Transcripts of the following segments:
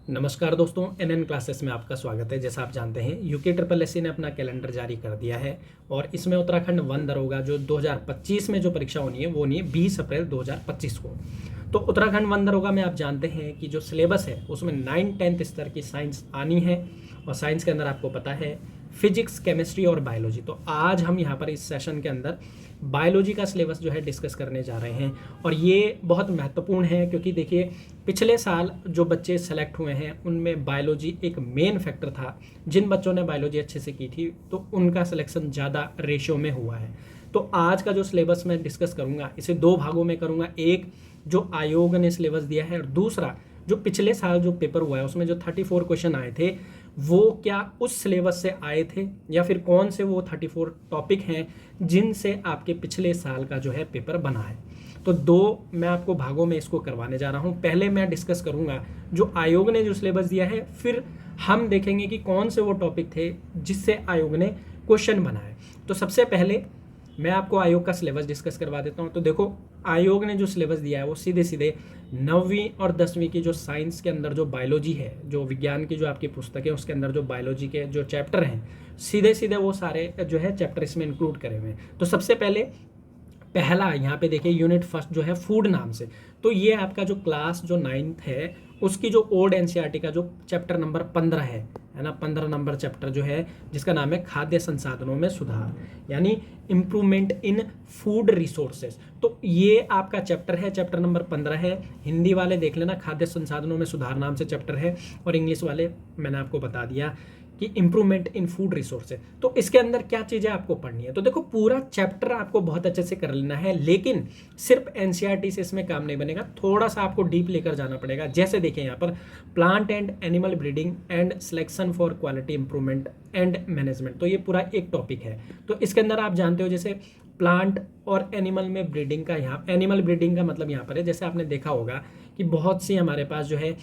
नमस्कार दोस्तों, NN classes में आपका स्वागत है। जैसा आप जानते हैं यूके ट्रिपल एससी ने अपना कैलेंडर जारी कर दिया है और इसमें उत्तराखंड वन दरोगा जो 2025 में जो परीक्षा होनी है वो होनी है 20 अप्रैल 2025 को। तो उत्तराखंड वन दरोगा में आप जानते हैं कि जो सिलेबस है उसमें 9th-10th स्तर की साइंस आनी है और साइंस के अंदर आपको पता है फिजिक्स, केमिस्ट्री और बायोलॉजी। तो आज हम यहाँ पर इस सेशन के अंदर बायोलॉजी का सिलेबस जो है डिस्कस करने जा रहे हैं और ये बहुत महत्वपूर्ण है क्योंकि देखिए पिछले साल जो बच्चे सेलेक्ट हुए हैं उनमें बायोलॉजी एक मेन फैक्टर था। जिन बच्चों ने बायोलॉजी अच्छे से की थी तो उनका सिलेक्शन ज़्यादा रेशियो में हुआ है। तो आज का जो सिलेबस मैं डिस्कस करूँगा इसे दो भागों में करूँगा। एक जो आयोग ने सिलेबस दिया है और दूसरा जो पिछले साल जो पेपर हुआ है उसमें जो 34 क्वेश्चन आए थे वो क्या उस सिलेबस से आए थे या फिर कौन से वो 34 टॉपिक हैं जिनसे आपके पिछले साल का जो है पेपर बना है। तो दो मैं आपको भागों में इसको करवाने जा रहा हूँ। पहले मैं डिस्कस करूँगा जो आयोग ने जो सिलेबस दिया है, फिर हम देखेंगे कि कौन से वो टॉपिक थे जिससे आयोग ने क्वेश्चन बनाए। तो सबसे पहले मैं आपको आयोग का सिलेबस डिस्कस करवा देता हूँ। तो देखो आयोग ने जो सिलेबस दिया है वो सीधे सीधे 9वीं और 10वीं की जो साइंस के अंदर जो बायोलॉजी है, जो विज्ञान की जो आपकी पुस्तक है उसके अंदर जो बायोलॉजी के जो चैप्टर हैं सीधे सीधे वो सारे जो है चैप्टर इसमें इंक्लूड करे हुए हैं। तो सबसे पहले पहला यहाँ पे देखिए यूनिट फर्स्ट जो है फूड नाम से, तो ये आपका जो क्लास जो 9th है उसकी जो ओल्ड एनसीईआरटी का जो चैप्टर नंबर 15 है ना, 15 नंबर चैप्टर जो है जिसका नाम है खाद्य संसाधनों में सुधार यानी इम्प्रूवमेंट इन फूड रिसोर्सेज। तो ये आपका चैप्टर है, चैप्टर नंबर 15 है। हिंदी वाले देख लेना, खाद्य संसाधनों में सुधार नाम से चैप्टर है और इंग्लिश वाले मैंने आपको बता दिया कि इम्प्रूवमेंट इन फूड रिसोर्सेज। तो इसके अंदर क्या चीज़ें आपको पढ़नी है। तो देखो पूरा चैप्टर आपको बहुत अच्छे से कर लेना है, लेकिन सिर्फ एनसीईआरटी से इसमें काम नहीं बनेगा, थोड़ा सा आपको डीप लेकर जाना पड़ेगा। जैसे देखिए यहाँ पर plant and animal breeding and selection for quality improvement and management, तो ये पूरा एक टॉपिक है। तो इसके अंदर आप जानते हो जैसे प्लांट और एनिमल में ब्रीडिंग का, यहाँ एनिमल ब्रीडिंग का मतलब यहाँ पर है जैसे आपने देखा होगा कि बहुत सी हमारे पास जो है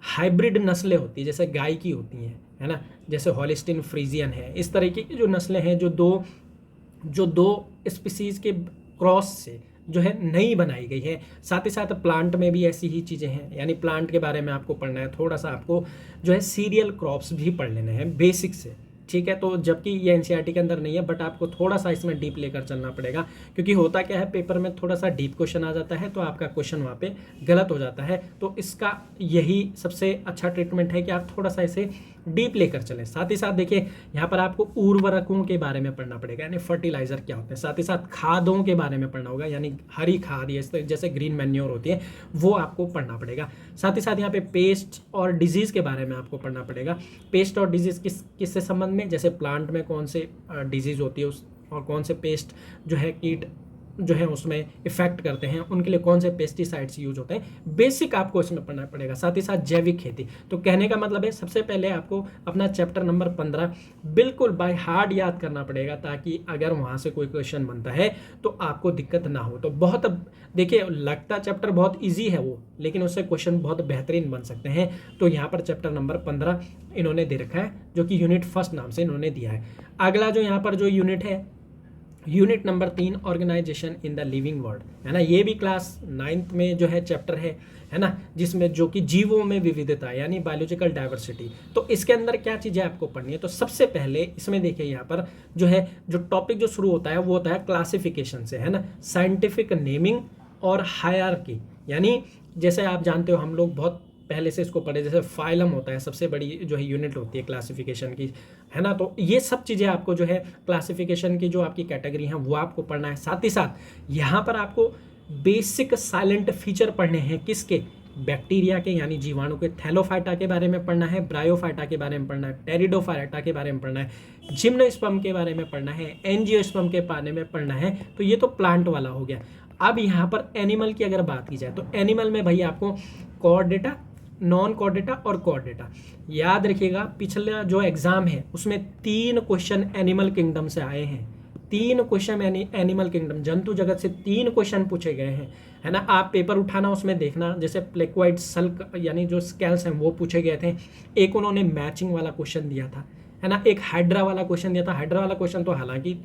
हाइब्रिड नस्लें होती है, जैसे गाय की होती हैं, है ना, जैसे हॉलिस्टीन फ्रीजियन है। इस तरीके की जो नस्लें हैं जो दो स्पीसीज के क्रॉस से जो है नई बनाई गई है। साथ ही साथ प्लांट में भी ऐसी ही चीज़ें हैं, यानी प्लांट के बारे में आपको पढ़ना है। थोड़ा सा आपको जो है सीरियल क्रॉप्स भी पढ़ लेने हैं बेसिक से, ठीक है। तो जबकि ये एनसीईआरटी के अंदर नहीं है बट आपको थोड़ा सा इसमें डीप लेकर चलना पड़ेगा क्योंकि होता क्या है पेपर में थोड़ा सा डीप क्वेश्चन आ जाता है तो आपका क्वेश्चन वहाँ पे गलत हो जाता है। तो इसका यही सबसे अच्छा ट्रीटमेंट है कि आप थोड़ा सा इसे डीप लेकर चलें। साथ ही साथ देखिए यहाँ पर आपको उर्वरकों के बारे में पढ़ना पड़ेगा, यानी फर्टिलाइजर क्या होते हैं। साथ ही साथ खादों के बारे में पढ़ना होगा, यानी हरी खाद ये जैसे ग्रीन मैन्योर होती है वो आपको पढ़ना पड़ेगा। साथ ही साथ यहाँ पे पेस्ट और डिजीज़ के बारे में आपको पढ़ना पड़ेगा। पेस्ट और डिजीज़ किससे संबंध में, जैसे प्लांट में कौन से डिजीज़ होती है उस और कौन से पेस्ट जो है कीट जो है उसमें इफेक्ट करते हैं, उनके लिए कौन से पेस्टिसाइड्स यूज होते हैं, बेसिक आपको इसमें पढ़ना पड़ेगा। साथ ही साथ जैविक खेती। तो कहने का मतलब है सबसे पहले आपको अपना चैप्टर नंबर 15 बिल्कुल बाय हार्ट याद करना पड़ेगा ताकि अगर वहाँ से कोई क्वेश्चन बनता है तो आपको दिक्कत ना हो। तो बहुत देखिए लगता चैप्टर बहुत ईजी है वो, लेकिन उससे क्वेश्चन बहुत बेहतरीन बन सकते हैं। तो यहाँ पर चैप्टर नंबर 15 इन्होंने दे रखा है जो कि यूनिट फर्स्ट नाम से इन्होंने दिया है। अगला जो यहाँ पर जो यूनिट है, unit number 3 organisation in the living world, है ना, ये भी क्लास 9th में जो है चैप्टर है ना, जिसमें जो कि जीवों में विविधता यानी बायोलॉजिकल डाइवर्सिटी। तो इसके अंदर क्या चीज़ें आपको पढ़नी है। तो सबसे पहले इसमें देखिए यहाँ पर जो है जो टॉपिक जो शुरू होता है वो होता है क्लासिफिकेशन से, है ना, साइंटिफिक नेमिंग और हायरार्की। यानी जैसे आप जानते हो हम लोग बहुत पहले से इसको पढ़े, जैसे फाइलम होता है सबसे बड़ी जो है यूनिट होती है क्लासिफिकेशन की, है ना। तो ये सब चीज़ें आपको जो है क्लासिफिकेशन की जो आपकी कैटेगरी है वो आपको पढ़ना है। साथ ही साथ यहाँ पर आपको बेसिक साइलेंट फीचर पढ़ने हैं, किसके, बैक्टीरिया के यानी जीवाणु के। थैलोफाइटा के बारे में पढ़ना है, ब्रायोफाइटा के बारे में पढ़ना है, टेरिडोफाइटा के बारे में पढ़ना है, जिम्नोस्पर्म के बारे में पढ़ना है, एंजियोस्पर्म के बारे में पढ़ना है। तो ये तो प्लांट वाला हो गया। अब यहाँ पर एनिमल की अगर बात की जाए तो एनिमल में भाई आपको कॉर्डेटा, नॉन कॉर्डेटा और कॉर्डेटा याद रखिएगा। पिछला जो एग्जाम है उसमें 3 क्वेश्चन एनिमल किंगडम से आए हैं, 3 क्वेश्चन एनिमल किंगडम जंतु जगत से 3 क्वेश्चन पूछे गए हैं, है ना। आप पेपर उठाना उसमें देखना, जैसे प्लेक्वाइड सल्क यानी जो स्केल्स हैं वो पूछे गए थे। एक उन्होंने मैचिंग वाला क्वेश्चन दिया था, है ना, एक हाइड्रा वाला क्वेश्चन दिया था। हाइड्रा वाला क्वेश्चन तो हालांकि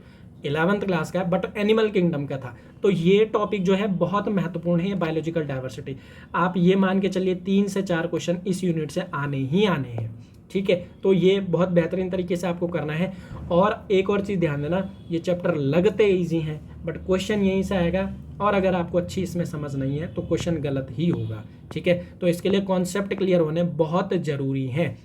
11th क्लास का है बट एनिमल किंगडम का था। तो ये टॉपिक जो है बहुत महत्वपूर्ण है, ये बायोलॉजिकल डाइवर्सिटी। आप ये मान के चलिए 3 से 4 क्वेश्चन इस यूनिट से आने ही आने हैं, ठीक है। तो ये बहुत बेहतरीन तरीके से आपको करना है। और एक और चीज़ ध्यान देना, ये चैप्टर लगते ईजी हैं बट क्वेश्चन यहीं से आएगा, और अगर आपको अच्छी इसमें समझ नहीं है तो क्वेश्चन गलत ही होगा, ठीक है। तो इसके लिए कॉन्सेप्ट क्लियर होने बहुत ज़रूरी है।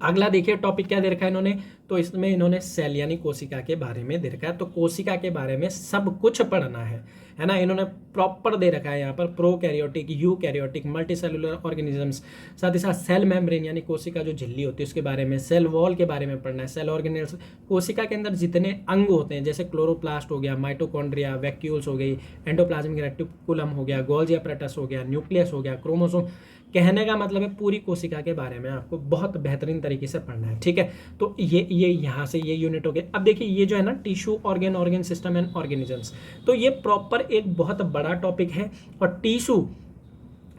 अगला देखिए टॉपिक क्या दे रखा है इन्होंने, तो इसमें इन्होंने सेल यानी कोशिका के बारे में दे रखा है। तो कोशिका के बारे में सब कुछ पढ़ना है ना। इन्होंने प्रॉपर दे रखा है यहाँ पर प्रोकैरियोटिक, यूकैरियोटिक, मल्टीसेलुलर ऑर्गेनिजम्स, साथ ही साथ सेल मेम्ब्रेन यानी कोशिका जो झिल्ली होती है उसके बारे में, सेल वॉल के बारे में पढ़ना है, सेल ऑर्गेनेल्स, कोशिका के अंदर जितने अंग होते हैं जैसे क्लोरोप्लास्ट हो गया, माइटोकॉन्ड्रिया, वैक्यूल्स हो गई, एंडोप्लाज्मिक रेटिकुलम हो गया, गोल्जी apparatus हो गया, न्यूक्लियस हो गया, क्रोमोसोम। कहने का मतलब है पूरी कोशिका के बारे में आपको बहुत बेहतरीन तरीके से पढ़ना है, ठीक है। तो ये यहाँ से ये यूनिट हो गए। अब देखिए ये जो है ना tissue, organ system and organisms, तो ये प्रॉपर एक बहुत बड़ा टॉपिक है। और टिश्यू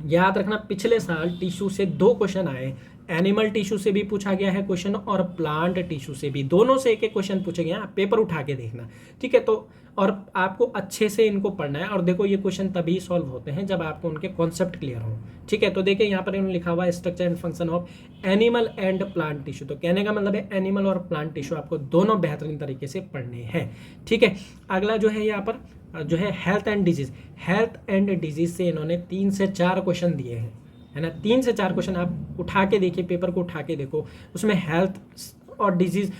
याद रखना, पिछले साल टिश्यू से 2 क्वेश्चन आए, एनिमल टिश्यू से भी पूछा गया है क्वेश्चन और प्लांट टिश्यू से भी, दोनों से एक एक क्वेश्चन पूछे गए हैं। आप पेपर उठा के देखना, ठीक है। तो और आपको अच्छे से इनको पढ़ना है। और देखो ये क्वेश्चन तभी सॉल्व होते हैं जब आपको उनके कॉन्सेप्ट क्लियर हो, ठीक है। तो देखिए यहाँ पर इन्होंने लिखा हुआ है structure and function of animal and plant tissue. तो कहने का मतलब है एनिमल और प्लांट टिश्यू आपको दोनों बेहतरीन तरीके से पढ़ने हैं, ठीक है। अगला जो है यहाँ पर जो है health and disease, health and disease से इन्होंने 3 से 4 क्वेश्चन दिए हैं, है ना। 3 से 4 क्वेश्चन आप उठा के देखिए, पेपर को उठा के देखो, उसमें हेल्थ और डिजीज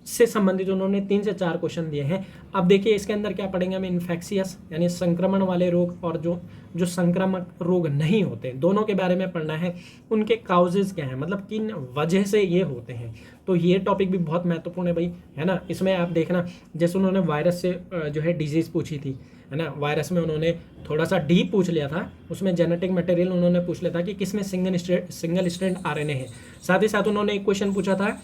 से संबंधित उन्होंने 3 से 4 क्वेश्चन दिए हैं। अब देखिए इसके अंदर क्या पढ़ेंगे हम, इन्फेक्शियस यानी संक्रमण वाले रोग और जो संक्रामक रोग नहीं होते, दोनों के बारे में पढ़ना है। उनके काउजेज क्या हैं, मतलब किन वजह से ये होते हैं। तो ये टॉपिक भी बहुत महत्वपूर्ण है भाई, है ना। इसमें आप देखना जैसे उन्होंने वायरस से जो है डिजीज पूछी थी, है ना। वायरस में उन्होंने थोड़ा सा डीप पूछ लिया था, उसमें जेनेटिक मटेरियल उन्होंने पूछ लिया था कि किसमें सिंगल स्ट्रैंड आरएनए है। साथ ही साथ उन्होंने एक क्वेश्चन पूछा था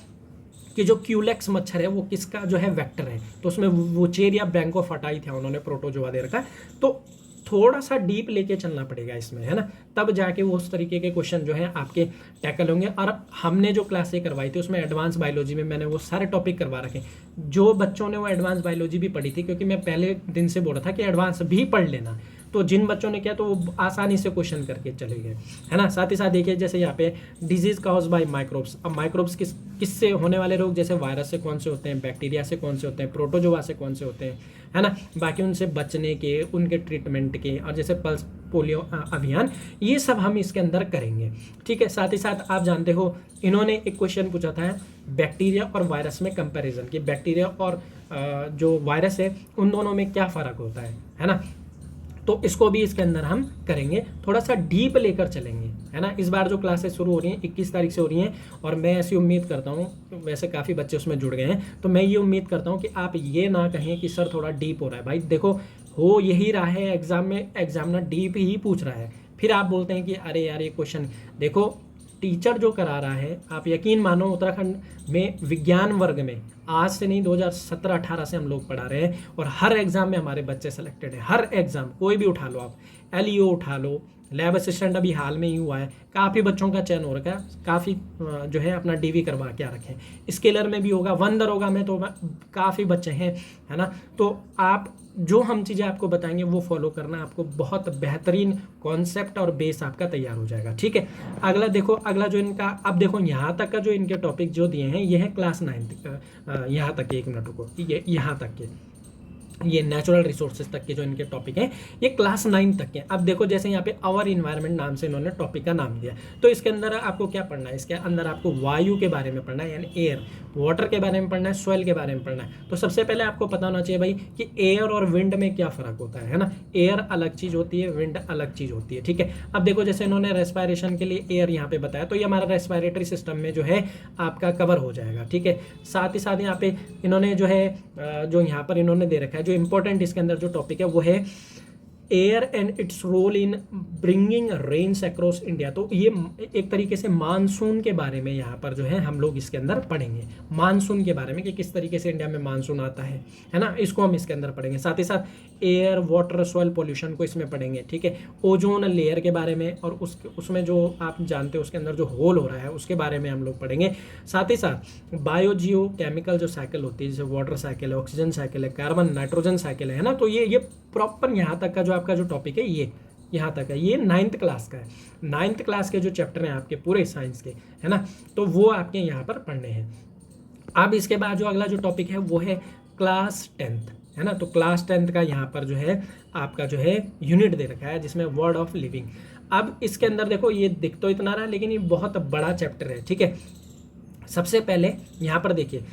कि जो क्यूलेक्स मच्छर है वो किसका जो है वेक्टर है, तो उसमें वुचेरिया ब्रैंकोफाटाई था, उन्होंने प्रोटोजोआ दे रखा। तो थोड़ा सा डीप लेके चलना पड़ेगा इसमें, है ना, तब जाके वो उस तरीके के क्वेश्चन जो है आपके टैकल होंगे। और हमने जो क्लासें करवाई थी उसमें एडवांस बायोलॉजी में मैंने वो सारे टॉपिक करवा रखे। जो बच्चों ने वो एडवांस बायोलॉजी भी पढ़ी थी, क्योंकि मैं पहले दिन से बोल रहा था कि एडवांस भी पढ़ लेना, तो जिन बच्चों ने किया तो वो आसानी से क्वेश्चन करके चले गए, है ना। साथ ही साथ देखिए जैसे यहाँ पे डिजीज काउज बाय माइक्रोब्स, अब माइक्रोब्स किससे होने वाले रोग, जैसे वायरस से कौन से होते हैं, बैक्टीरिया से कौन से होते हैं, प्रोटोजोआ से कौन से होते हैं, है ना। बाकी उनसे बचने के, उनके ट्रीटमेंट के, और जैसे पल्स पोलियो अभियान, ये सब हम इसके अंदर करेंगे, ठीक है। साथ ही साथ आप जानते हो इन्होंने एक क्वेश्चन पूछा था बैक्टीरिया और वायरस में कंपैरिजन, कि बैक्टीरिया और जो वायरस है उन दोनों में क्या फ़र्क होता है ना। तो इसको भी इसके अंदर हम करेंगे, थोड़ा सा डीप लेकर चलेंगे, है ना। इस बार जो क्लासेस शुरू हो रही हैं 21 तारीख से हो रही हैं, और मैं ऐसी उम्मीद करता हूँ, वैसे काफ़ी बच्चे उसमें जुड़ गए हैं, तो मैं ये उम्मीद करता हूँ कि आप ये ना कहें कि सर थोड़ा डीप हो रहा है। भाई देखो हो यही रहा है, एग्जाम में एग्जामिनर डीप ही पूछ रहा है, फिर आप बोलते हैं कि अरे यार ये क्वेश्चन, देखो टीचर जो करा रहा है, आप यकीन मानो उत्तराखंड में विज्ञान वर्ग में आज से नहीं 2017-18 से हम लोग पढ़ा रहे हैं, और हर एग्जाम में हमारे बच्चे सेलेक्टेड हैं। हर एग्जाम कोई भी उठा लो आप, LEO उठा लो, लैब असिस्टेंट अभी हाल में ही हुआ है, काफ़ी बच्चों का चयन हो रखा है, काफ़ी जो है अपना DV करवा के आ रखे हैं। स्केलर में भी होगा, वन दरोगा में तो काफ़ी बच्चे हैं, है ना। तो आप जो हम चीज़ें आपको बताएंगे वो फॉलो करना, आपको बहुत बेहतरीन कॉन्सेप्ट और बेस आपका तैयार हो जाएगा, ठीक है। अगला देखो, अगला जो इनका, अब देखो यहाँ तक का जो इनके टॉपिक जो दिए हैं ये है क्लास 9 यहाँ तक के, 1 मिनट को, ये यहाँ तक के, ये नेचुरल रिसोर्सेज तक के जो इनके टॉपिक हैं ये क्लास 9 तक के। अब देखो जैसे यहाँ पे आवर इन्वायरमेंट नाम से इन्होंने टॉपिक का नाम दिया, तो इसके अंदर आपको क्या पढ़ना है, इसके अंदर आपको वायु के बारे में पढ़ना है, यानी एयर, वाटर के बारे में पढ़ना है, सॉइल के बारे में पढ़ना है। तो सबसे पहले आपको पता होना चाहिए भाई कि एयर और विंड में क्या फ़र्क होता है ना। एयर अलग चीज़ होती है, विंड अलग चीज़ होती है, ठीक है। अब देखो जैसे इन्होंने रेस्पायरेशन के लिए एयर यहाँ पे बताया, तो ये हमारा रेस्पायरेटरी सिस्टम में जो है आपका कवर हो जाएगा, ठीक है। साथ ही साथ यहाँ पे इन्होंने जो है जो यहाँ पर इन्होंने दे रखा है, जो इंपॉर्टेंट इसके अंदर जो टॉपिक है वो है air and its role in bringing rains across India. तो ये एक तरीके से मानसून के बारे में यहाँ पर जो है हम लोग इसके अंदर पढ़ेंगे, मानसून के बारे में कि किस तरीके से इंडिया में मानसून आता है ना, इसको हम इसके अंदर पढ़ेंगे। साथ ही साथ एयर वाटर सॉइल पोल्यूशन को इसमें पढ़ेंगे, ठीक है। ओजोन लेयर के बारे में और उसमें जो आप जानते हो उसके अंदर जो होल हो रहा है उसके बारे में हम लोग पढ़ेंगे। साथ ही साथ बायो जियो केमिकल जो साइकिल होती है, जैसे वाटर साइकिल है, ऑक्सीजन साइकिल है, कार्बन नाइट्रोजन साइकिल है ना, तो ये प्रॉपर यहाँ तक का जो आपका जो टॉपिक है ये यहाँ तक है। ये 9th क्लास का है, 9th क्लास के जो चैप्टर हैं आपके पूरे साइंस के, है ना, तो वो आपके यहाँ पर पढ़ने हैं। अब इसके बाद जो अगला जो टॉपिक है वो है क्लास 10th, है ना। तो क्लास 10th का यहाँ पर जो है आपका जो है यूनिट दे रखा है जिसमें वर्ड ऑफ लिविंग। अब इसके अंदर देखो ये दिख तो इतना रहा लेकिन ये बहुत बड़ा चैप्टर है, ठीक है। सबसे पहले यहाँ पर देखिए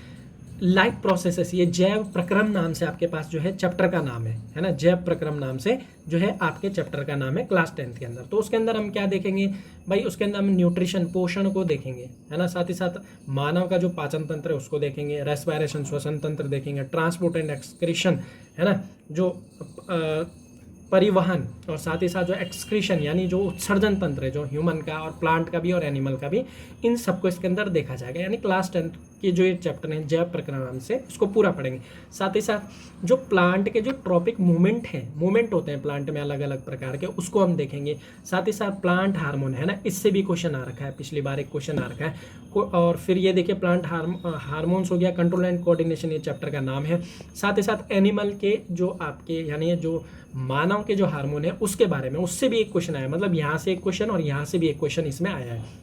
लाइफ प्रोसेसेस, ये जैव प्रक्रम नाम से आपके पास जो है चैप्टर का नाम है ना, जैव प्रक्रम नाम से जो है आपके चैप्टर का नाम है क्लास 10th के अंदर। तो उसके अंदर हम क्या देखेंगे भाई, उसके अंदर हम न्यूट्रिशन पोषण को देखेंगे, है ना। साथ ही साथ मानव का जो पाचन तंत्र है उसको देखेंगे, रेस्पिरेशन श्वसन तंत्र देखेंगे, ट्रांसपोर्ट एंड एक्सक्रीशन, है ना, जो परिवहन, और साथ ही साथ जो एक्सक्रीशन यानी जो उत्सर्जन तंत्र है जो ह्यूमन का और प्लांट का भी और एनिमल का भी, इन सबको इसके अंदर देखा जाएगा। यानी क्लास 10th के जो ये चैप्टर है जैव प्रक्रम नाम से इसको पूरा पढ़ेंगे। साथ ही साथ जो प्लांट के जो ट्रॉपिक मूवमेंट हैं, मूवमेंट होते हैं प्लांट में अलग अलग प्रकार के, उसको हम देखेंगे। साथ ही साथ प्लांट हार्मोन, है ना, इससे भी क्वेश्चन आ रखा है, पिछली बार एक क्वेश्चन आ रखा है। और फिर ये देखिए प्लांट हार्मोन्स हो गया, कंट्रोल एंड कोऑर्डिनेशन ये चैप्टर का नाम है। साथ ही साथ एनिमल के जो आपके यानी जो मानव के जो हार्मोन है उसके बारे में, उससे भी एक क्वेश्चन आया, मतलब यहाँ से एक क्वेश्चन और यहाँ से भी एक क्वेश्चन इसमें आया है।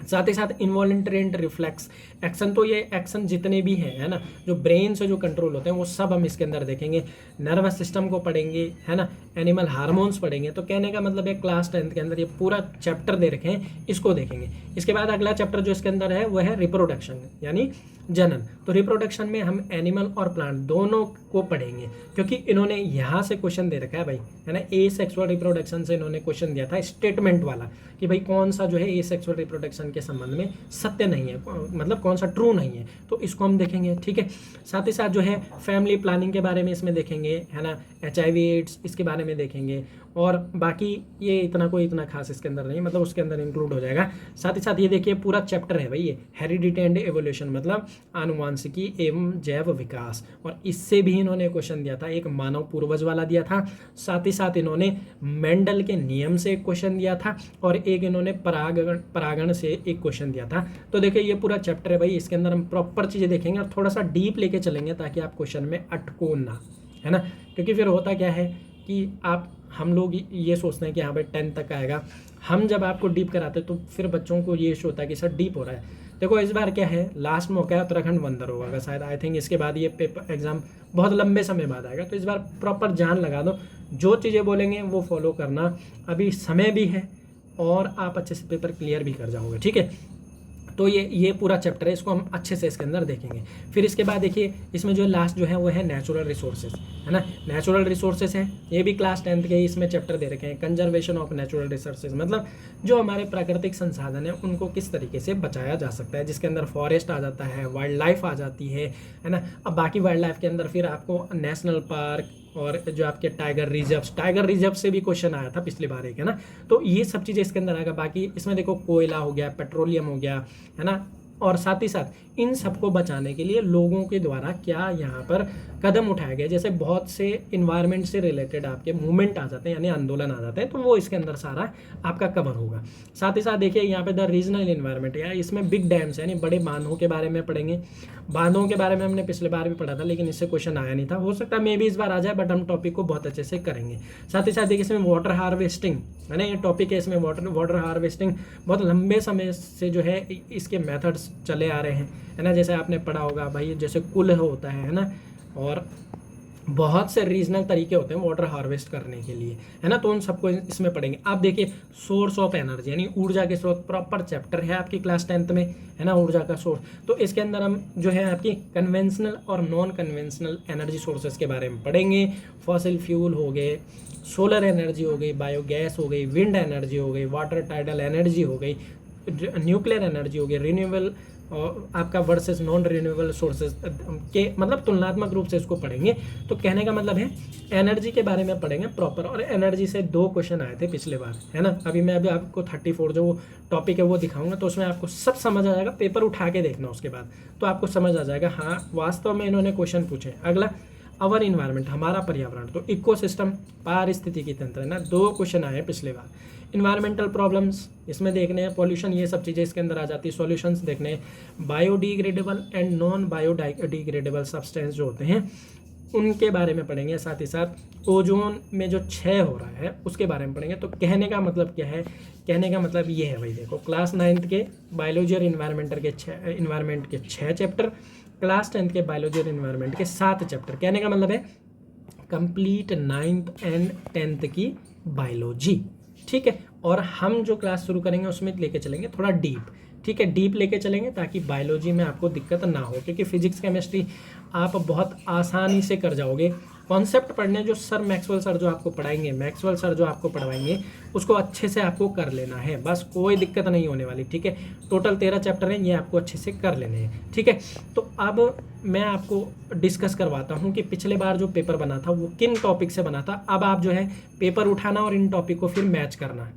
साथ ही साथ इन्वॉलंटरी एंड रिफ्लेक्स एक्शन, तो ये एक्शन जितने भी हैं, है ना, जो ब्रेन से जो कंट्रोल होते हैं वो सब हम इसके अंदर देखेंगे। नर्वस सिस्टम को पढ़ेंगे, है ना, एनिमल हार्मोन्स पढ़ेंगे। तो कहने का मतलब है क्लास 10th के अंदर ये पूरा चैप्टर दे रखे हैं, इसको देखेंगे। इसके बाद अगला चैप्टर जो इसके अंदर है वो है रिप्रोडक्शन यानी जनन। तो रिप्रोडक्शन में हम एनिमल और प्लांट दोनों को पढ़ेंगे, क्योंकि इन्होंने यहाँ से क्वेश्चन दे रखा है भाई, है ना, ए सेक्सुअल रिप्रोडक्शन से इन्होंने क्वेश्चन दिया था स्टेटमेंट वाला कि भाई कौन सा जो है ए सेक्सुअल रिप्रोडक्शन के संबंध में सत्य नहीं है, मतलब कौन सा ट्रू नहीं है, तो इसको हम देखेंगे, ठीक है। साथ ही साथ जो है फैमिली प्लानिंग के बारे में इसमें देखेंगे, है ना, HIV एड्स इसके बारे में देखेंगे। और बाकी ये इतना खास इसके अंदर नहीं, मतलब उसके अंदर इंक्लूड हो जाएगा। साथ ही साथ ये देखिए पूरा चैप्टर है भाई ये हेरिडिटी एंड एवोल्यूशन, मतलब आनुवांशिकी एवं जैव विकास, और इससे भी इन्होंने क्वेश्चन दिया था, एक मानव पूर्वज वाला दिया था। साथ ही साथ इन्होंने मेंडल के नियम से एक क्वेश्चन दिया था, और एक इन्होंने परागण से एक क्वेश्चन दिया था। तो देखिए ये पूरा चैप्टर है भाई, इसके अंदर हम प्रॉपर चीज़ें देखेंगे और थोड़ा सा डीप लेके चलेंगे ताकि आप क्वेश्चन में अटको ना, है ना। क्योंकि फिर होता क्या है कि हम लोग ये सोचते हैं कि हाँ भाई 10th तक आएगा, हम जब आपको डीप कराते तो फिर बच्चों को ये इशू होता है कि सर डीप हो रहा है। देखो इस बार क्या है, लास्ट मौका है, उत्तराखंड वंदर होगा शायद, आई थिंक इसके बाद ये पेपर एग्जाम बहुत लंबे समय बाद आएगा। तो इस बार प्रॉपर जान लगा दो, जो चीज़ें बोलेंगे वो फॉलो करना, अभी समय भी है और आप अच्छे से पेपर क्लियर भी कर जाओगे, ठीक है। तो ये पूरा चैप्टर है, इसको हम अच्छे से इसके अंदर देखेंगे। फिर इसके बाद देखिए इसमें जो लास्ट जो है वो है नेचुरल रिसोर्सेज, है ना, नेचुरल रिसोर्सेज है, ये भी क्लास 10th के इसमें चैप्टर दे रखे हैं। कंजर्वेशन ऑफ नेचुरल रिसोर्सेज, मतलब जो हमारे प्राकृतिक संसाधन है उनको किस तरीके से बचाया जा सकता है, जिसके अंदर फॉरेस्ट आ जाता है, वाइल्ड लाइफ आ जाती है ना। अब बाकी वाइल्ड लाइफ के अंदर फिर आपको नेशनल पार्क और जो आपके टाइगर रिजर्व से भी क्वेश्चन आया था पिछली बार एक, है ना। तो ये सब चीज़ें इसके अंदर आएगा। बाकी इसमें देखो कोयला हो गया, पेट्रोलियम हो गया, है ना, और साथ ही साथ इन सबको बचाने के लिए लोगों के द्वारा क्या यहाँ पर कदम उठाया गया, जैसे बहुत से इन्वायरमेंट से रिलेटेड आपके मूवमेंट आ जाते हैं यानी आंदोलन आ जाते हैं, तो वो इसके अंदर सारा आपका कवर होगा। साथ ही साथ देखिए यहाँ पे द रीजनल इन्वायरमेंट, या इसमें बिग डैम्स यानी बड़े बांधों के बारे में पढ़ेंगे। बांधों के बारे में हमने पिछले बार भी पढ़ा था लेकिन इससे क्वेश्चन आया नहीं था, हो सकता है मे भी इस बार आ जाए, बट हम टॉपिक को बहुत अच्छे से करेंगे। साथ ही साथ देखिए इसमें वाटर हार्वेस्टिंग, है ना, ये टॉपिक है, इसमें वाटर हार्वेस्टिंग बहुत लंबे समय से जो है इसके मेथड्स चले आ रहे हैं, है ना। जैसे आपने पढ़ा होगा भाई, जैसे कुल होता है ना, और बहुत से रीजनल तरीके होते हैं वाटर हार्वेस्ट करने के लिए, है ना। तो उन सबको इसमें पढ़ेंगे। आप देखिए सोर्स ऑफ एनर्जी यानी ऊर्जा के स्रोत, प्रॉपर चैप्टर है आपकी क्लास 10th में, है ना, ऊर्जा का सोर्स। तो इसके अंदर हम जो है आपकी कन्वेंशनल और नॉन कन्वेंशनल एनर्जी सोर्सेज के बारे में पढ़ेंगे। फॉसिल फ्यूल हो गए, सोलर एनर्जी हो गई, बायोगैस हो गई, विंड एनर्जी हो गई, वाटर टाइडल एनर्जी हो गई, न्यूक्लियर एनर्जी हो गई, रिन्यूएबल और आपका वर्सेस नॉन रिन्यूएबल सोर्सेज के मतलब तुलनात्मक रूप से इसको पढ़ेंगे। तो कहने का मतलब है एनर्जी के बारे में पढ़ेंगे प्रॉपर, और एनर्जी से 2 क्वेश्चन आए थे पिछले बार, है ना। अभी मैं आपको 34 जो टॉपिक है वो दिखाऊंगा, तो उसमें आपको सब समझ आ जाएगा। पेपर उठा के देखना उसके बाद, तो आपको समझ आ जाएगा हाँ वास्तव में इन्होंने क्वेश्चन पूछे। अगला अवर इन्वायरमेंट, हमारा पर्यावरण, तो इकोसिस्टम पारिस्थितिकी तंत्र, है ना। 2 क्वेश्चन आए पिछले बार। इन्वायरमेंटल प्रॉब्लम्स इसमें देखने हैं, पॉल्यूशन, ये सब चीज़ें इसके अंदर आ जाती है। सॉल्यूशंस देखने हैं, biodegradable and non biodegradable substance जो होते हैं उनके बारे में पढ़ेंगे। साथ ही साथ ओजोन में जो क्षय हो रहा है उसके बारे में पढ़ेंगे। तो कहने का मतलब क्या है, कहने का मतलब ये है भाई, देखो क्लास 9th के बायोलॉजी और इन्वायरमेंट के 6 चैप्टर, क्लास 10th के बायोलॉजी और इन्वायरमेंट के 7 चैप्टर। कहने का मतलब है कंप्लीट 9th एंड 10th की बायोलॉजी, ठीक है। और हम जो क्लास शुरू करेंगे उसमें लेके चलेंगे थोड़ा डीप, ठीक है, डीप लेके चलेंगे ताकि बायोलॉजी में आपको दिक्कत ना हो, क्योंकि फिजिक्स केमिस्ट्री आप बहुत आसानी से कर जाओगे। कॉन्सेप्ट पढ़ने जो सर मैक्सवेल सर जो आपको पढ़ाएंगे, मैक्सवेल सर जो आपको पढ़वाएंगे उसको अच्छे से आपको कर लेना है, बस कोई दिक्कत नहीं होने वाली, ठीक है। टोटल 13 चैप्टर हैं, ये आपको अच्छे से कर लेने हैं, ठीक है। तो अब मैं आपको डिस्कस करवाता हूँ कि पिछले बार जो पेपर बना था वो किन टॉपिक से बना था। अब आप जो है पेपर उठाना और इन टॉपिक को फिर मैच करना।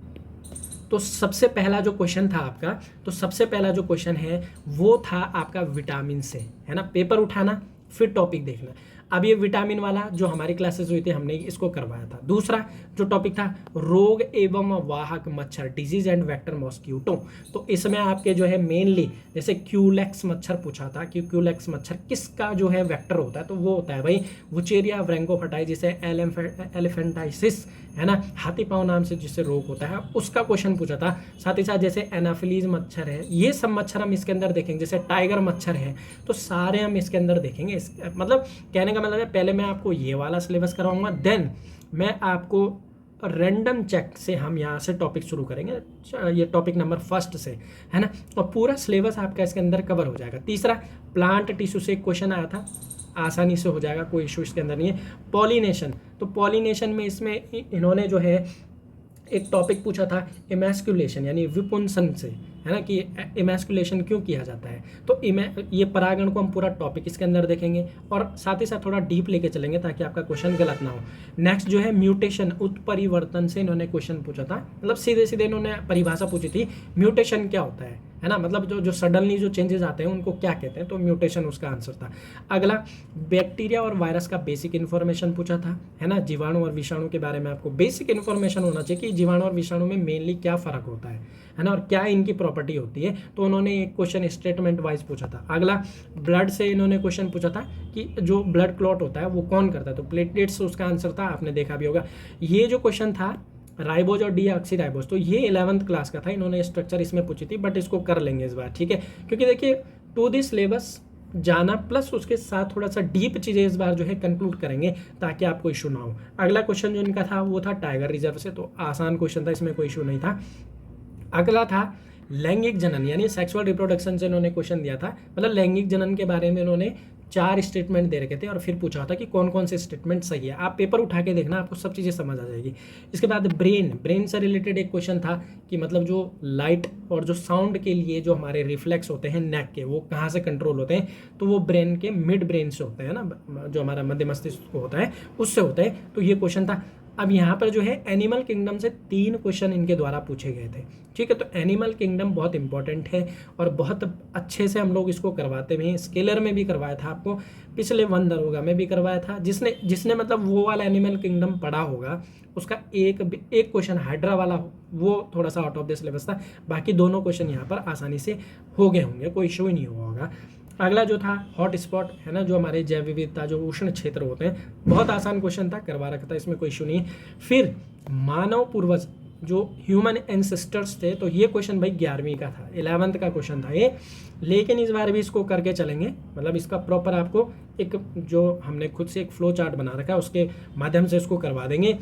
तो सबसे पहला जो क्वेश्चन था आपका, तो सबसे पहला जो क्वेश्चन है वो था आपका विटामिन से, है ना। पेपर उठाना फिर टॉपिक देखना। अब ये विटामिन वाला जो हमारी क्लासेस हुई थी हमने इसको करवाया था। दूसरा जो टॉपिक था रोग एवं वाहक मच्छर, डिजीज एंड वेक्टर मॉस्क्यूटो, तो इसमें आपके जो है मेनली जैसे क्यूलेक्स मच्छर पूछा था कि क्यूलेक्स मच्छर किसका जो है वेक्टर होता है, तो वो होता है भाई वुचेरिया ब्रैंकोफटाई, जिसे एलिफेंटाइसिस, है ना, हाथी पाँव नाम से जिससे रोग होता है उसका क्वेश्चन पूछा था। साथ ही साथ जैसे एनाफिलीज मच्छर है, ये सब मच्छर हम इसके अंदर देखेंगे। जैसे टाइगर मच्छर है, तो सारे हम इसके अंदर देखेंगे। मतलब कहने का मतलब है पहले मैं आपको ये वाला सिलेबस करवाऊंगा, देन मैं आपको रैंडम चेक से हम यहाँ से टॉपिक शुरू करेंगे, ये टॉपिक नंबर 1 से, है ना, और पूरा सिलेबस आपका इसके अंदर कवर हो जाएगा। तीसरा प्लांट टिश्यू से एक क्वेश्चन आया था, आसानी से हो जाएगा, कोई इशू इसके अंदर नहीं है। पॉलिनेशन, तो पॉलिनेशन में इसमें इन्होंने जो है एक टॉपिक पूछा था इमैस्कुलेशन यानी विपुंसन से, है ना, कि इमैस्कुलेशन क्यों किया जाता है। तो ये परागण को हम पूरा टॉपिक इसके अंदर देखेंगे और साथ ही साथ थोड़ा डीप लेके चलेंगे ताकि आपका क्वेश्चन गलत ना हो। नेक्स्ट जो है म्यूटेशन, उत्परिवर्तन से इन्होंने क्वेश्चन पूछा था, मतलब सीधे सीधे इन्होंने परिभाषा पूछी थी म्यूटेशन क्या होता है ना, मतलब जो सडनली जो चेंजेस आते हैं उनको क्या कहते हैं, तो म्यूटेशन उसका आंसर था। अगला बैक्टीरिया और वायरस का बेसिक इन्फॉर्मेशन पूछा था, है ना, जीवाणु और विषाणु के बारे में आपको बेसिक इन्फॉर्मेशन होना चाहिए कि जीवाणु और विषाणु में मेनली क्या फर्क होता है ना, और क्या इनकी प्रॉपर्टी होती है। तो उन्होंने एक क्वेश्चन स्टेटमेंट वाइज पूछा था। अगला ब्लड से इन्होंने क्वेश्चन पूछा था कि जो ब्लड क्लॉट होता है वो कौन करता है, तो प्लेटलेट्स उसका आंसर था, आपने देखा भी होगा। ये जो क्वेश्चन था राइबोज और डीऑक्सीराइबोज, तो ये 11th क्लास का था, इन्होंने स्ट्रक्चर इसमें पूछी थी, बट इसको कर लेंगे इस बार, ठीक है, क्योंकि देखिए टू दी सिलेबस जाना प्लस उसके साथ थोड़ा सा डीप चीज़ें इस बार जो है कंक्लूड करेंगे ताकि आपको इशू ना हो। अगला क्वेश्चन जो इनका था वो था टाइगर रिजर्व से, तो आसान क्वेश्चन था, इसमें कोई इशू नहीं था। अगला था लैंगिक जनन यानी सेक्सुअल रिप्रोडक्शन से इन्होंने क्वेश्चन दिया था, मतलब लैंगिक जनन के बारे में इन्होंने 4 स्टेटमेंट दे रखे थे और फिर पूछा था कि कौन कौन से स्टेटमेंट सही है। आप पेपर उठा के देखना, आपको सब चीज़ें समझ आ जाएगी। इसके बाद ब्रेन से रिलेटेड एक क्वेश्चन था कि मतलब जो लाइट और जो साउंड के लिए जो हमारे रिफ्लेक्स होते हैं नेक के, वो कहाँ से कंट्रोल होते हैं, तो वो ब्रेन के मिड ब्रेन से होते हैं ना, जो हमारा मध्य मस्तिष्क होता है उससे होता है, तो ये क्वेश्चन था। अब यहाँ पर जो है एनिमल किंगडम से 3 क्वेश्चन इनके द्वारा पूछे गए थे, ठीक है। तो एनिमल किंगडम बहुत इंपॉर्टेंट है और बहुत अच्छे से हम लोग इसको करवाते भी हैं। स्केलर में भी करवाया था आपको, पिछले 1 दरोगा में भी करवाया था। जिसने मतलब वो वाला एनिमल किंगडम पढ़ा होगा उसका एक क्वेश्चन हाइड्रा वाला वो थोड़ा सा आउट ऑफ द सिलेबस था, बाकी दोनों क्वेश्चन यहाँ पर आसानी से हो गए होंगे, कोई इशू ही नहीं हुआ होगा। अगला जो था हॉट स्पॉट, है ना, जो हमारे जैव विविधता जो उष्ण क्षेत्र होते हैं, बहुत आसान क्वेश्चन था, करवा रखा था, इसमें कोई इशू नहीं है। फिर मानव पूर्वज जो ह्यूमन एंसेस्टर्स थे, तो ये क्वेश्चन भाई 11वीं का था, 11th का क्वेश्चन था ये, लेकिन इस बार भी इसको करके चलेंगे, मतलब इसका प्रॉपर आपको एक जो हमने खुद से एक फ्लो चार्ट बना रखा है उसके माध्यम से इसको करवा देंगे।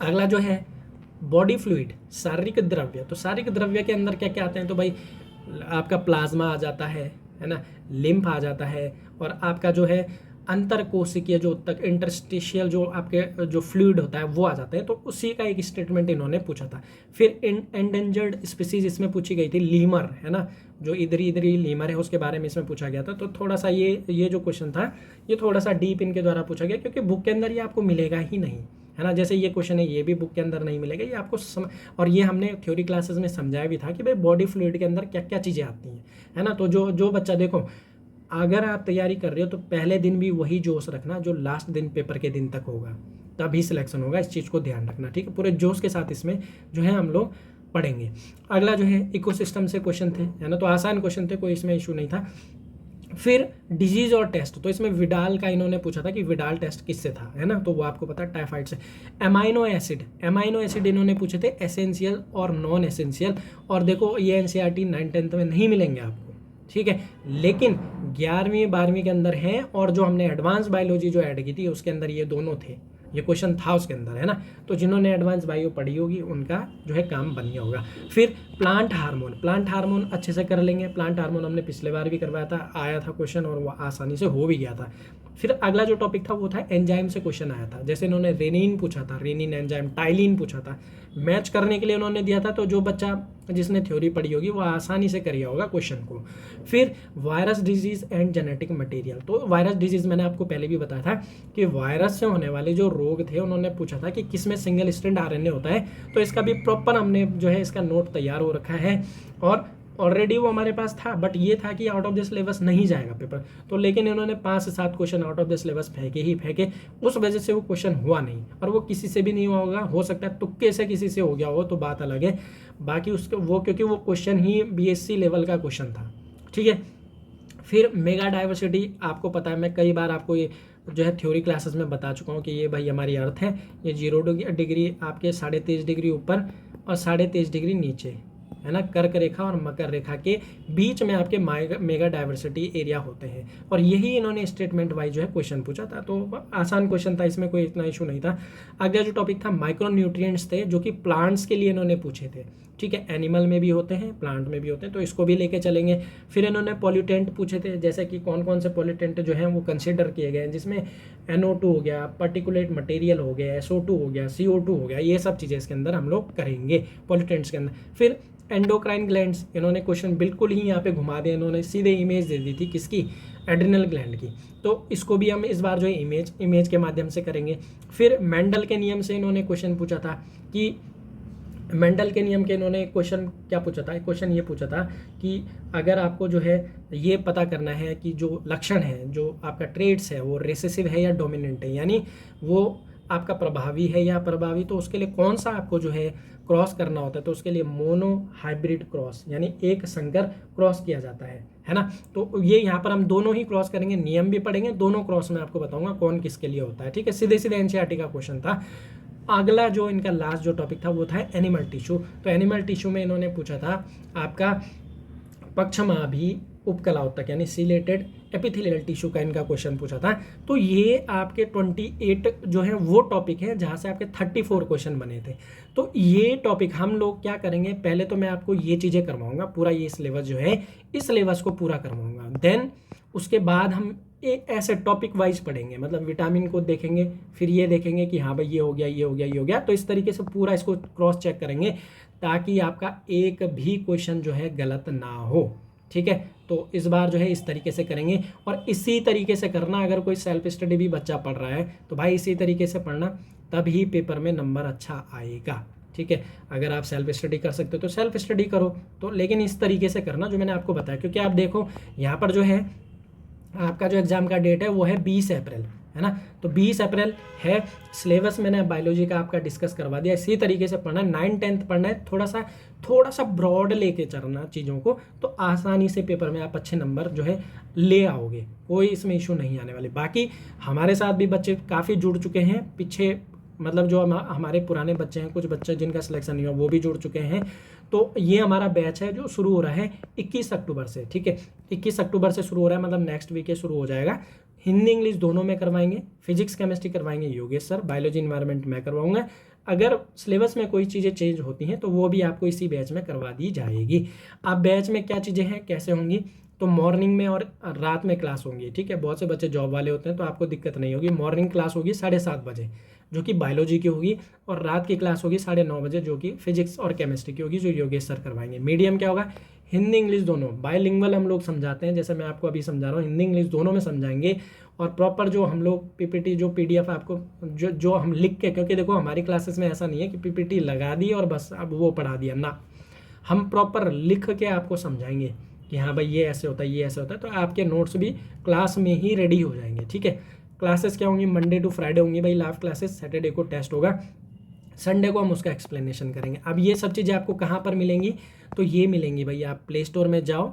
अगला जो है बॉडी फ्लूइड, शारीरिक द्रव्य, तो शारीरिक द्रव्य के अंदर क्या क्या आते हैं, तो भाई आपका प्लाज्मा आ जाता है ना, लिम्फ आ जाता है, और आपका जो है अंतर कोशिकीय जो तक इंटरस्टिशियल जो आपके जो फ्लूइड होता है वो आ जाते हैं, तो उसी का एक स्टेटमेंट इन्होंने पूछा था। फिर एंडेंजर्ड स्पीसीज इसमें पूछी गई थी, लीमर है ना, जो इधरी लीमर है उसके बारे में इसमें पूछा गया था। तो थोड़ा सा ये जो क्वेश्चन था ये थोड़ा सा डीप इनके द्वारा पूछा गया, क्योंकि बुक के अंदर ये आपको मिलेगा ही नहीं, है ना। जैसे ये क्वेश्चन है ये भी बुक के अंदर नहीं मिलेगा, ये आपको और ये हमने थ्योरी क्लासेस में समझाया भी था कि भाई बॉडी फ्लूइड के अंदर क्या क्या चीज़ें आती हैं, है ना। तो जो बच्चा देखो, अगर आप तैयारी कर रहे हो तो पहले दिन भी वही जोश रखना जो लास्ट दिन पेपर के दिन तक होगा, तभी सिलेक्शन होगा। इस चीज़ को ध्यान रखना, ठीक है। पूरे जोश के साथ इसमें जो है हम लोग पढ़ेंगे। अगला जो है इकोसिस्टम से क्वेश्चन थे, है ना, तो आसान क्वेश्चन थे, कोई इसमें इशू नहीं था। फिर डिजीज और टेस्ट, तो इसमें विडाल का इन्होंने पूछा था कि विडाल टेस्ट किससे था, है ना, तो वो आपको पता है टाइफाइड से। अमाइनो एसिड इन्होंने पूछे थे एसेंशियल और नॉन एसेंशियल, और देखो ये एनसीईआरटी 9th-10th में नहीं मिलेंगे आपको, ठीक है, लेकिन 11वीं 12वीं के अंदर हैं, और जो हमने एडवांस बायोलॉजी जो ऐड की थी उसके अंदर ये दोनों थे, ये क्वेश्चन था उसके अंदर, है ना। तो जिन्होंने एडवांस बायो पढ़ी होगी उनका जो है काम बन गया होगा। फिर प्लांट हार्मोन अच्छे से कर लेंगे। प्लांट हार्मोन हमने पिछले बार भी करवाया था, आया था क्वेश्चन और वो आसानी से हो भी गया था। फिर अगला जो टॉपिक था वो था एंजाइम से क्वेश्चन आया था, जैसे इन्होंने रेनिन पूछा था, रेनिन एंजाइम, टाइलिन पूछा था, मैच करने के लिए उन्होंने दिया था। तो जो बच्चा जिसने थ्योरी पढ़ी होगी वो आसानी से करिए होगा क्वेश्चन को। फिर virus disease and genetic material, तो वायरस डिजीज मैंने आपको पहले भी बताया था कि वायरस से होने वाले जो रोग थे उन्होंने पूछा था कि किसमें सिंगल स्ट्रैंड आरएनए होता है, तो इसका भी प्रॉपर हमने जो है इसका नोट तैयार हो रखा है, और ऑलरेडी वो हमारे पास था, बट ये था कि आउट ऑफ द सिलेबस नहीं जाएगा पेपर, तो लेकिन इन्होंने 5 से 7 question out of the syllabus फेंके, उस वजह से वो क्वेश्चन हुआ नहीं, और वो किसी से भी नहीं हुआ होगा, हो सकता है तुक्के से किसी से हो गया हो तो बात अलग है, बाकी उसके वो क्योंकि वो क्वेश्चन ही बीएससी लेवल का क्वेश्चन था, ठीक है। फिर मेगा डाइवर्सिटी, आपको पता है मैं कई बार आपको ये जो है थ्योरी क्लासेस में बता चुका हूँ कि ये भाई हमारी अर्थ है, ये 0 डिग्री आपके 23.5 डिग्री ऊपर और 23.5 डिग्री नीचे, है ना, कर्क रेखा और मकर रेखा के बीच में आपके मेगा डाइवर्सिटी एरिया होते हैं, और यही इन्होंने स्टेटमेंट वाइज जो है क्वेश्चन पूछा था। तो आसान क्वेश्चन था, इसमें कोई इतना इशू नहीं था। अगला जो टॉपिक था माइक्रो न्यूट्रिएंट्स थे, जो कि प्लांट्स के लिए इन्होंने पूछे थे, ठीक है, एनिमल में भी होते हैं प्लांट में भी होते हैं, तो इसको भी लेके चलेंगे। फिर इन्होंने पॉल्यूटेंट पूछे थे, जैसे कि कौन कौन से पॉल्यूटेंट जो हैं वो कंसिडर किए गए हैं, जिसमें NO2 हो गया, पार्टिकुलेट मटेरियल हो गया, SO2 हो गया, CO2 हो गया, ये सब चीज़ें इसके अंदर हम लोग करेंगे पॉल्यूटेंट्स के अंदर। फिर एंडोक्राइन ग्लैंड्स, इन्होंने क्वेश्चन बिल्कुल ही यहाँ पे घुमा दिया, इन्होंने सीधे इमेज दे दी थी किसकी, एड्रिनल ग्लैंड की, तो इसको भी हम इस बार जो है इमेज के माध्यम से करेंगे। फिर मेंडल के नियम से इन्होंने क्वेश्चन पूछा था कि मेंडल के नियम के इन्होंने क्वेश्चन क्या पूछा था, क्वेश्चन ये पूछा था कि अगर आपको जो है ये पता करना है कि जो लक्षण है, जो आपका ट्रेड्स है वो रेसेसिव है या डोमिनेंट है, यानी वो आपका प्रभावी है या प्रभावी, तो उसके लिए कौन सा आपको जो है क्रॉस करना होता है, तो उसके लिए मोनो हाइब्रिड क्रॉस यानी एक संकर क्रॉस किया जाता है ना। तो ये यहाँ पर हम दोनों ही क्रॉस करेंगे, नियम भी पढ़ेंगे, दोनों क्रॉस में आपको बताऊंगा कौन किसके लिए होता है, ठीक है। सीधे सीधे एनसीईआरटी का क्वेश्चन था। अगला जो इनका लास्ट जो टॉपिक था वो था एनिमल टिश्यू, तो एनिमल टिश्यू में इन्होंने पूछा था आपका पक्षमाभी उपकलाओत्तक यानी सिलेटेड एपिथेलियल टिश्यू का इनका क्वेश्चन पूछा था। तो ये आपके 28 जो है वो टॉपिक है जहाँ से आपके 34 क्वेश्चन बने थे। तो ये टॉपिक हम लोग क्या करेंगे, पहले तो मैं आपको ये चीज़ें करवाऊंगा, पूरा ये सिलेबस जो है इस सिलेबस को पूरा करवाऊंगा, देन उसके बाद हम एक ऐसे टॉपिक वाइज पढ़ेंगे, मतलब विटामिन को देखेंगे, फिर ये देखेंगे कि हाँ भाई ये हो गया ये हो गया ये हो गया, तो इस तरीके से पूरा इसको क्रॉस चेक करेंगे ताकि आपका एक भी क्वेश्चन जो है गलत ना हो, ठीक है। तो इस बार जो है इस तरीके से करेंगे, और इसी तरीके से करना। अगर कोई सेल्फ स्टडी भी बच्चा पढ़ रहा है तो भाई इसी तरीके से पढ़ना, तभी पेपर में नंबर अच्छा आएगा, ठीक है। अगर आप सेल्फ स्टडी कर सकते हो तो सेल्फ स्टडी करो, तो लेकिन इस तरीके से करना जो मैंने आपको बताया, क्योंकि आप देखो यहाँ पर जो है आपका जो एग्ज़ाम का डेट है वो है 20 अप्रैल, है ना। तो 20 अप्रैल है, सिलेबस मैंने बायोलॉजी का आपका डिस्कस करवा दिया, इसी तरीके से पढ़ना है, 9th-10th पढ़ना है, थोड़ा सा ब्रॉड लेके चलना चीज़ों को, तो आसानी से पेपर में आप अच्छे नंबर जो है ले आओगे, कोई इसमें इशू नहीं आने वाली। बाकी हमारे साथ भी बच्चे काफ़ी जुड़ चुके हैं पीछे, मतलब जो हमारे पुराने बच्चे हैं, कुछ बच्चे जिनका सिलेक्शन नहीं हुआ वो भी जुड़ चुके हैं। तो ये हमारा बैच है जो शुरू हो रहा है 21 अक्टूबर से, ठीक है, 21 अक्टूबर से शुरू हो रहा है, मतलब नेक्स्ट वीक शुरू हो जाएगा। हिंदी इंग्लिश दोनों में करवाएंगे, फिजिक्स केमिस्ट्री करवाएंगे योगेश सर, बायोलॉजी इन्वायरमेंट मैं करवाऊंगा। अगर सिलेबस में कोई चीज़ें चेंज होती हैं तो वो भी आपको इसी बैच में करवा दी जाएगी। अब बैच में क्या चीज़ें हैं, कैसे होंगी, तो मॉर्निंग में और रात में क्लास होंगी, ठीक है। बहुत से बच्चे जॉब वाले होते हैं तो आपको दिक्कत नहीं होगी। मॉर्निंग क्लास होगी 7:30 बजे जो कि बायोलॉजी की होगी, और रात की क्लास होगी 9:30 बजे जो कि फिजिक्स और केमिस्ट्री की होगी, जो योगेश सर करवाएंगे। मीडियम क्या होगा, हिंदी इंग्लिश दोनों, बायलिंगुअल हम लोग समझाते हैं, जैसे मैं आपको अभी समझा रहा हूँ, हिंदी इंग्लिश दोनों में समझाएंगे। और प्रॉपर जो हम लोग पीपीटी जो पीडीएफ आपको जो हम लिख के, क्योंकि देखो हमारी क्लासेस में ऐसा नहीं है कि पीपीटी लगा दी और बस अब वो पढ़ा दिया ना, हम प्रॉपर लिख के आपको समझाएंगे कि हाँ भाई ये ऐसे होता है, ये ऐसे होता है, तो आपके नोट्स भी क्लास में ही रेडी हो जाएंगे, ठीक है। क्लासेस क्या होंगी, मंडे टू फ्राइडे होंगी भाई लाइव क्लासेस, सैटरडे को टेस्ट होगा, संडे को हम उसका एक्सप्लेनेशन करेंगे। अब ये सब चीज़ें आपको कहाँ पर मिलेंगी, तो ये मिलेंगी भाई, आप प्ले स्टोर में जाओ,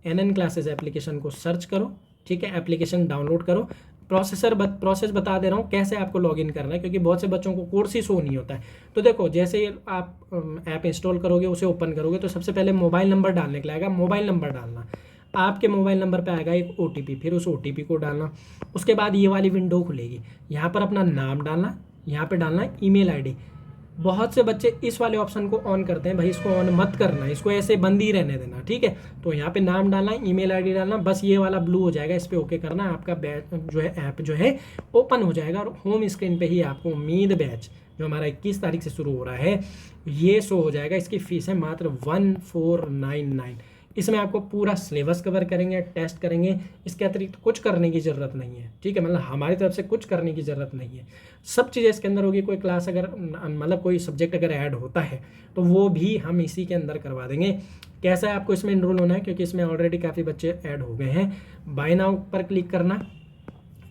NN क्लासेस एप्लीकेशन को सर्च करो, ठीक है, एप्लीकेशन डाउनलोड करो। प्रोसेस बता दे रहा हूँ कैसे आपको लॉगिन करना है, क्योंकि बहुत से बच्चों को कोर्स ही शो नहीं होता है। तो देखो जैसे ही आप ऐप इंस्टॉल करोगे, उसे ओपन करोगे, तो सबसे पहले मोबाइल नंबर डालने के लिए आएगा, मोबाइल नंबर डालना, आपके मोबाइल नंबर पे आएगा एक OTP, फिर उस OTP को डालना। उसके बाद ये वाली विंडो खुलेगी, यहाँ पर अपना नाम डालना, यहाँ पे डालना ईमेल ID। बहुत से बच्चे इस वाले ऑप्शन को ऑन करते हैं, भाई इसको ऑन मत करना, इसको ऐसे बंद ही रहने देना, ठीक है। तो यहाँ पे नाम डालना, ईमेल ID डालना, बस ये वाला ब्लू हो जाएगा, इस पर ओके करना, आपका बैच जो है ऐप जो है ओपन हो जाएगा, और होम स्क्रीन पे ही आपको उम्मीद बैच जो हमारा 21 तारीख से शुरू हो रहा है ये शो हो जाएगा। इसकी फीस है मात्र 1499। इसमें आपको पूरा सिलेबस कवर करेंगे, टेस्ट करेंगे, इसके अतिरिक्त कुछ करने की ज़रूरत नहीं है, ठीक है। मतलब हमारी तरफ से कुछ करने की ज़रूरत नहीं है, सब चीज़ें इसके अंदर होगी। कोई क्लास अगर मतलब कोई सब्जेक्ट अगर ऐड होता है तो वो भी हम इसी के अंदर करवा देंगे। कैसा है आपको इसमें इनरोल होना है, क्योंकि इसमें ऑलरेडी काफ़ी बच्चे ऐड हो गए हैं। बाय नाउ पर क्लिक करना,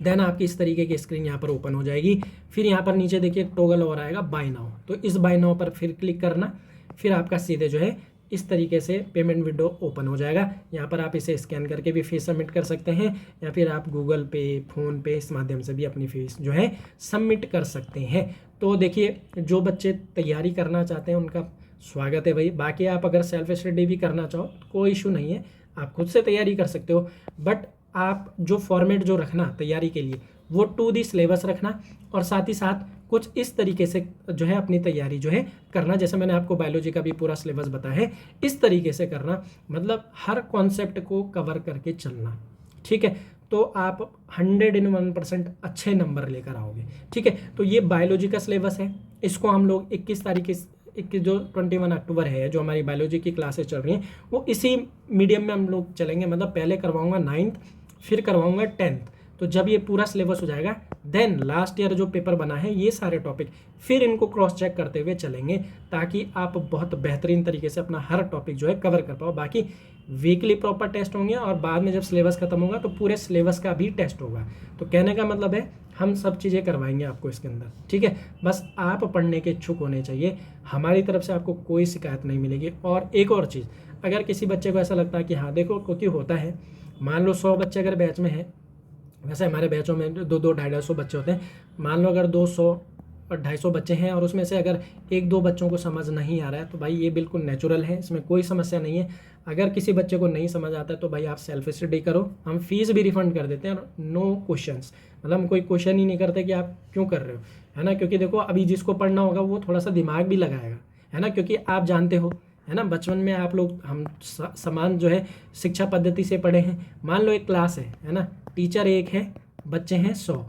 देन आपकी इस तरीके की स्क्रीन यहाँ पर ओपन हो जाएगी। फिर यहाँ पर नीचे देखिए टोगल और आएगा बाय नाउ, तो इस बाय नाउ पर फिर क्लिक करना, फिर आपका सीधे जो है इस तरीके से पेमेंट विंडो ओपन हो जाएगा। यहाँ पर आप इसे स्कैन करके भी फीस सबमिट कर सकते हैं, या फिर आप गूगल पे, फ़ोन पे, इस माध्यम से भी अपनी फीस जो है सबमिट कर सकते हैं। तो देखिए जो बच्चे तैयारी करना चाहते हैं उनका स्वागत है भाई। बाकी आप अगर सेल्फ स्टडी भी करना चाहो कोई इशू नहीं है, आप खुद से तैयारी कर सकते हो, बट आप जो फॉर्मेट जो रखना तैयारी के लिए वो टू दी सिलेबस रखना, और साथ ही साथ कुछ इस तरीके से जो है अपनी तैयारी जो है करना, जैसे मैंने आपको बायोलॉजी का भी पूरा सिलेबस बताया है, इस तरीके से करना, मतलब हर कॉन्सेप्ट को कवर करके चलना, ठीक है। तो आप 101% अच्छे नंबर लेकर आओगे, ठीक है। तो ये बायोलॉजी का सिलेबस है, इसको हम लोग 21 तारीख जो 21 अक्टूबर है जो हमारी बायोलॉजी की क्लासेस चल रही हैं वो इसी मीडियम में हम लोग चलेंगे। मतलब पहले करवाऊंगा 9th, फिर करवाऊंगा 10th। तो जब ये पूरा सिलेबस हो जाएगा देन लास्ट ईयर जो पेपर बना है ये सारे टॉपिक फिर इनको क्रॉस चेक करते हुए चलेंगे, ताकि आप बहुत बेहतरीन तरीके से अपना हर टॉपिक जो है कवर कर पाओ। बाकी वीकली प्रॉपर टेस्ट होंगे, और बाद में जब सिलेबस खत्म होगा तो पूरे सिलेबस का भी टेस्ट होगा। तो कहने का मतलब है हम सब चीज़ें करवाएंगे आपको इसके अंदर, ठीक है। बस आप पढ़ने के इच्छुक होने चाहिए, हमारी तरफ से आपको कोई शिकायत नहीं मिलेगी। और एक और चीज़, अगर किसी बच्चे को ऐसा लगता है कि हाँ देखो क्योंकि होता है, मान लो 100 बच्चे अगर बैच में हैं, वैसे हमारे बैचों में 200-250 बच्चे होते हैं, मान लो अगर 200 और 250 बच्चे हैं और उसमें से अगर 1-2 बच्चों को समझ नहीं आ रहा है तो भाई ये बिल्कुल नेचुरल है, इसमें कोई समस्या नहीं है। अगर किसी बच्चे को नहीं समझ आता है तो भाई आप सेल्फ स्टडी करो, हम फीस भी रिफंड कर देते हैं, और नो क्वेश्चंस, मतलब हम कोई क्वेश्चन ही नहीं करते कि आप क्यों कर रहे हो, है ना। क्योंकि देखो अभी जिसको पढ़ना होगा वो थोड़ा सा दिमाग भी लगाएगा, है ना, क्योंकि आप जानते हो, है ना, बचपन में आप लोग हम समान जो है शिक्षा पद्धति से पढ़े हैं। मान लो एक क्लास है ना, टीचर एक है, बच्चे हैं 100।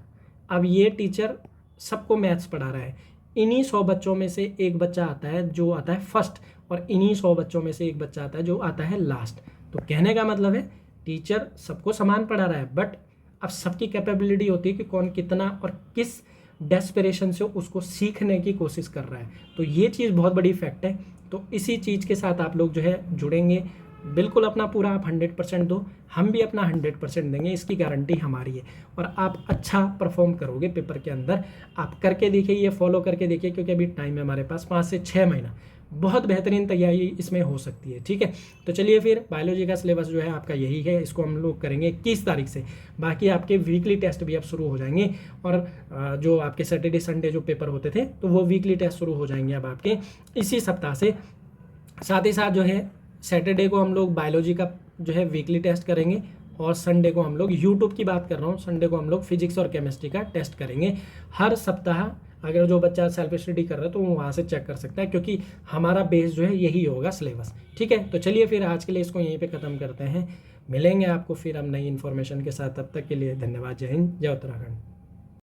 अब ये टीचर सबको मैथ्स पढ़ा रहा है, इन्हीं 100 बच्चों में से एक बच्चा आता है जो आता है फर्स्ट, और इन्हीं 100 बच्चों में से एक बच्चा आता है जो आता है लास्ट। तो कहने का मतलब है टीचर सबको समान पढ़ा रहा है, बट अब सबकी कैपेबिलिटी होती है कि कौन कितना और किस डेस्परेशन से उसको सीखने की कोशिश कर रहा है। तो ये चीज़ बहुत बड़ी फैक्ट है। तो इसी चीज़ के साथ आप लोग जो है जुड़ेंगे, बिल्कुल अपना पूरा आप 100% दो, हम भी अपना 100% देंगे, इसकी गारंटी हमारी है। और आप अच्छा परफॉर्म करोगे पेपर के अंदर। आप करके देखिए, ये फॉलो करके देखिए, क्योंकि अभी टाइम है हमारे पास 5 से 6 महीना, बहुत बेहतरीन तैयारी इसमें हो सकती है, ठीक है। तो चलिए फिर बायोलॉजी का सिलेबस जो है आपका यही है, इसको हम लोग करेंगे 21 तारीख से। बाकी आपके वीकली टेस्ट भी अब शुरू हो जाएंगे, और जो आपके सैटरडे संडे जो पेपर होते थे तो वो वीकली टेस्ट शुरू हो जाएंगे अब आपके इसी सप्ताह से। साथ ही साथ जो है सैटरडे को हम लोग बायोलॉजी का जो है वीकली टेस्ट करेंगे, और संडे को हम लोग यूट्यूब की बात कर रहा हूँ, संडे को हम लोग फिजिक्स और केमिस्ट्री का टेस्ट करेंगे। हर सप्ताह अगर जो बच्चा सेल्फ स्टडी कर रहा है तो वो वहाँ से चेक कर सकता है, क्योंकि हमारा बेस जो है यही होगा सिलेबस। ठीक है, तो चलिए फिर आज के लिए इसको यहीं पे ख़त्म करते हैं। मिलेंगे आपको फिर हम नई इन्फॉर्मेशन के साथ, तब तक के लिए धन्यवाद। जय हिंद, जय उत्तराखंड।